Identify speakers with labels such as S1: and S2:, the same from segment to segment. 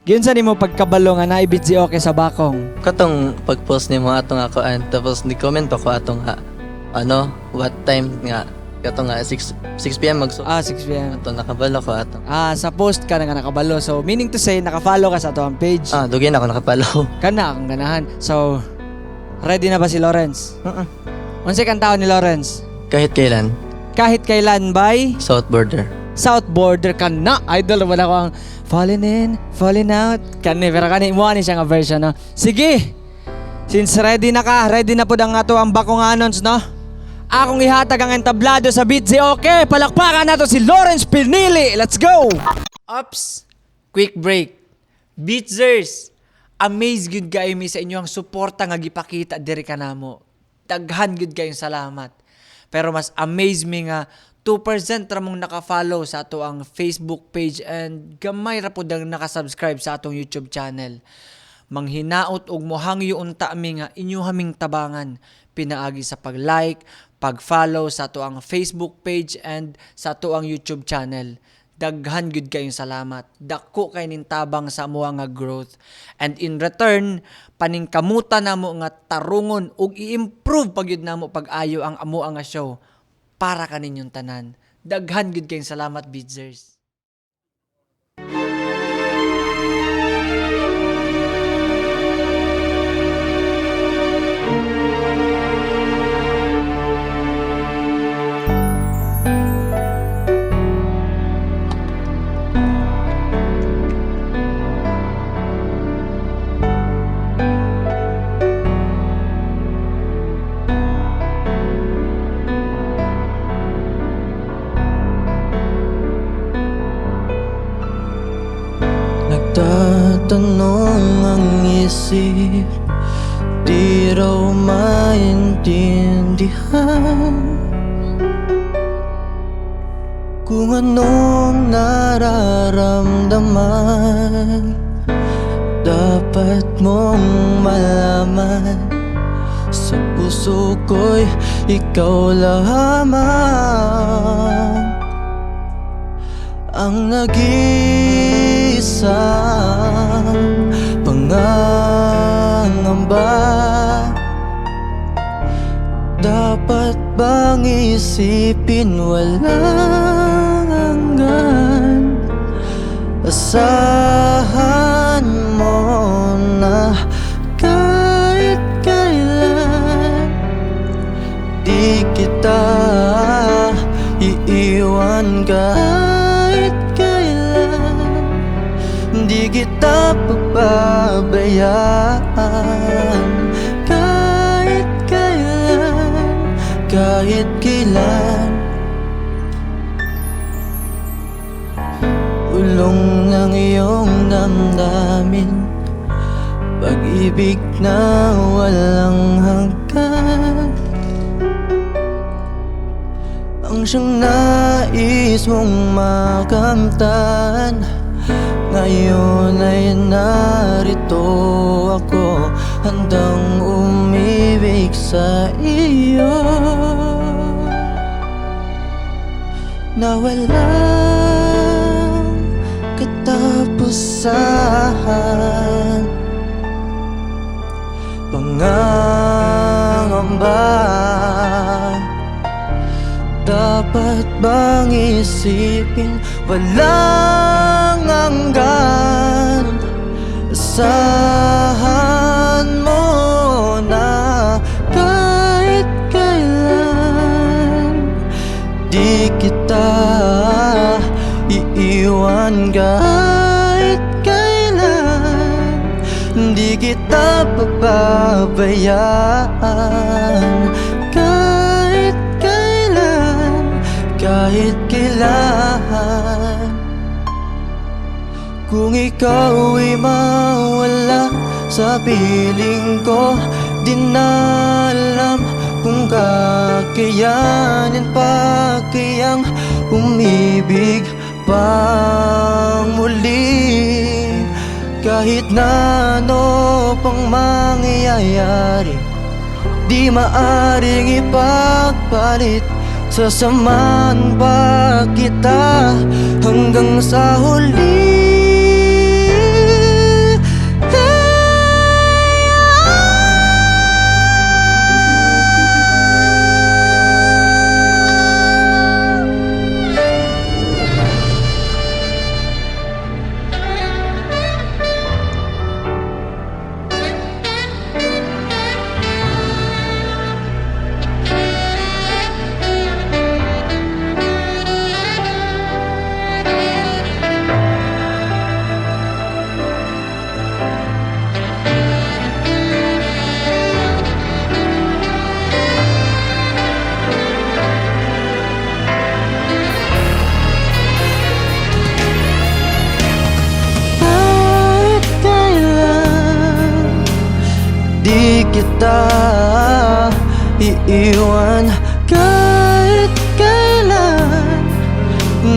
S1: Ginsa nimo pagkabalo nga naay bitsi okay sa bakong?
S2: Katong pag-post nimo atong ako tapos ni comment pa ko atong what time nga katong nga 6 PM
S1: 6 PM.
S2: atong nakabalo ko atong.
S1: Sa post ka na nga nakabalo. So, meaning to say, nakafollow ka sa ato ang page.
S2: Dugay na ako nakapalo.
S1: Kana akong ganahan. So, ready na ba si Lawrence? Unsay kang tao ni Lawrence?
S2: Kahit kailan,
S1: Kahit kailan by
S2: South Border.
S1: South Border ka na. Idol naman ako ang falling in, falling out. Kani, pero kani mo ani siya nga version, no? Sige! Since ready na ka, ready na po ang ato ang bakong anons, no? Akong ihatag ang entablado sa Bitsi. Okay, palakpakan nato si Lawrence Pinili. Let's go! Ops! Quick break. Bitzers! Amaze good kayo mi sa inyo ang suporta nga gipakita diri kanamo. Daghan good kayong salamat. Pero mas amaze me nga 2% ra mong naka-follow sa ato ang Facebook page and gamay ra pud ang naka-subscribe sa atong YouTube channel. Manghinaot og mohangyo unta mi nga inyo haming tabangan pinaagi sa pag-like, pag-follow sa ato ang Facebook page and sa ato ang YouTube channel. Daghan gud kayong salamat. Dako kay ning tabang sa amo nga growth. And in return, paningkamutan namo nga tarungon ug i-improve pagyud namo pag-ayo ang amo nga show para kaninyong tanan. Daghan gud kayong salamat, Bidzers.
S2: Nagtatanong ang isip, di raw maintindihan kung anong nararamdaman. Dapat mong malaman, sa puso ko'y ikaw lamang ang nag-iisang pangangamba. Dapat bang isipin walang hanggan? Asahan mo na kahit kailan di kita iiwan. Kahit kailan di kita pababayaan. Kahit kailan, kahit kailan. Ulong ng iyong damdamin, pag-ibig na walang hanggan, ang siyang nais mong makamtan. Ngayon ay narito ako, handang umibig sa iyo na walang katapusan. Pangangamba, dapat bang isipin walang hanggan? Asahan mo na kahit kailan di kita iiwan. Kahit kailan di kita pababayaan. Kahit kailan, kung ikaw ay mawala sa piling ko, di na alam kung kakayanin pa kayang umibig pang muli. Kahit na ano pang mangyayari, di maaring ipagpalit. Sasamahan pa kita hanggang sa huli. kita iiwan kahit kailan.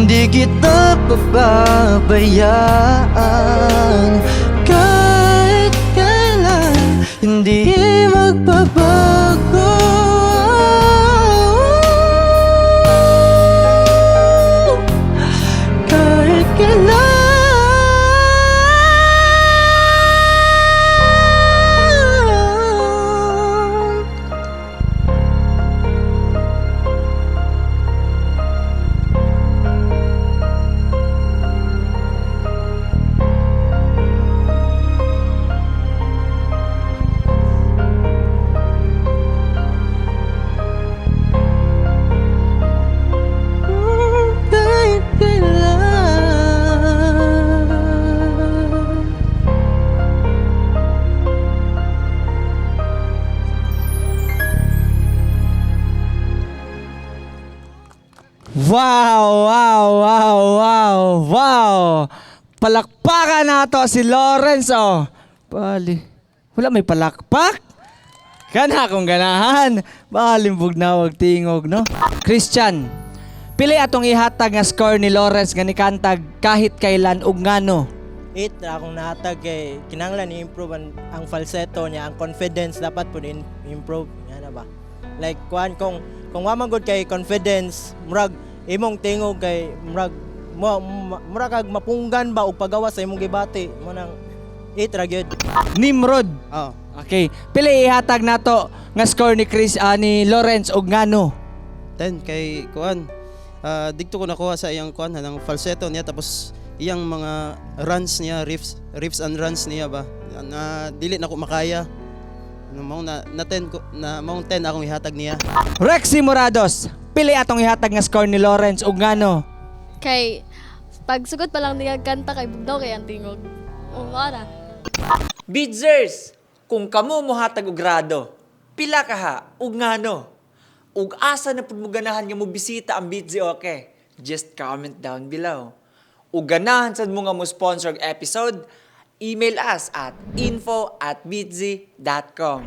S2: Di kita pababayaan kahit kailan. Hindi magbabago. Kahit kailan. Kahit kailan.
S1: Wow, wow, wow, wow, wow. Palakpakan na to si Lawrence, oh. Bali. Wala may palakpak? Kana akong ganahan. Balimbog na wag tingog, no? Christian, pili atong ihatag nga score ni Lawrence nga nikantag kahit kailan ug ngano.
S3: 8 na akong nahatag kay kinahanglan i-improve ang falsetto niya, ang confidence dapat po improve nga na ba. Like kung wa man gud kay confidence, murag imong tingog kay murag kag mapunggan ba og pagawa sa imong gibati mo nang 8 ra gyud.
S1: Nimrod.
S3: Oh.
S1: Okay. Pili ihatag nato nga score ni ni Lawrence ug ngano.
S4: 10 kay kuan. Dikto ko nakuha sa iyang kuan ng falsetto niya, tapos iyang mga runs niya, riffs and runs niya ba na dili na ko makaya. Mao na 10 ko na mao 10 akong ihatag niya.
S1: Rexy Morados, pili atong ihatag nga score ni Lawrence ug ngano.
S5: Kay pag sugod pa lang niya kanta kay bugdaw kay ang tingog. O ara.
S6: Bidzers, kung kamo mohatag og grado, pila ka ha ug ngano? Ug asa na pud mo ganahan nga mo bisita ang Bitzy okay? Just comment down below. Ug ganahan sad mo nga mo sponsor og episode, email us at info@bitzy.com.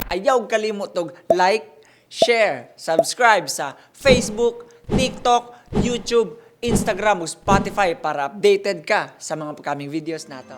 S6: Ayaw kalimot og like, share, subscribe sa Facebook, TikTok, YouTube, Instagram ug Spotify para updated ka sa mga upcoming videos nato.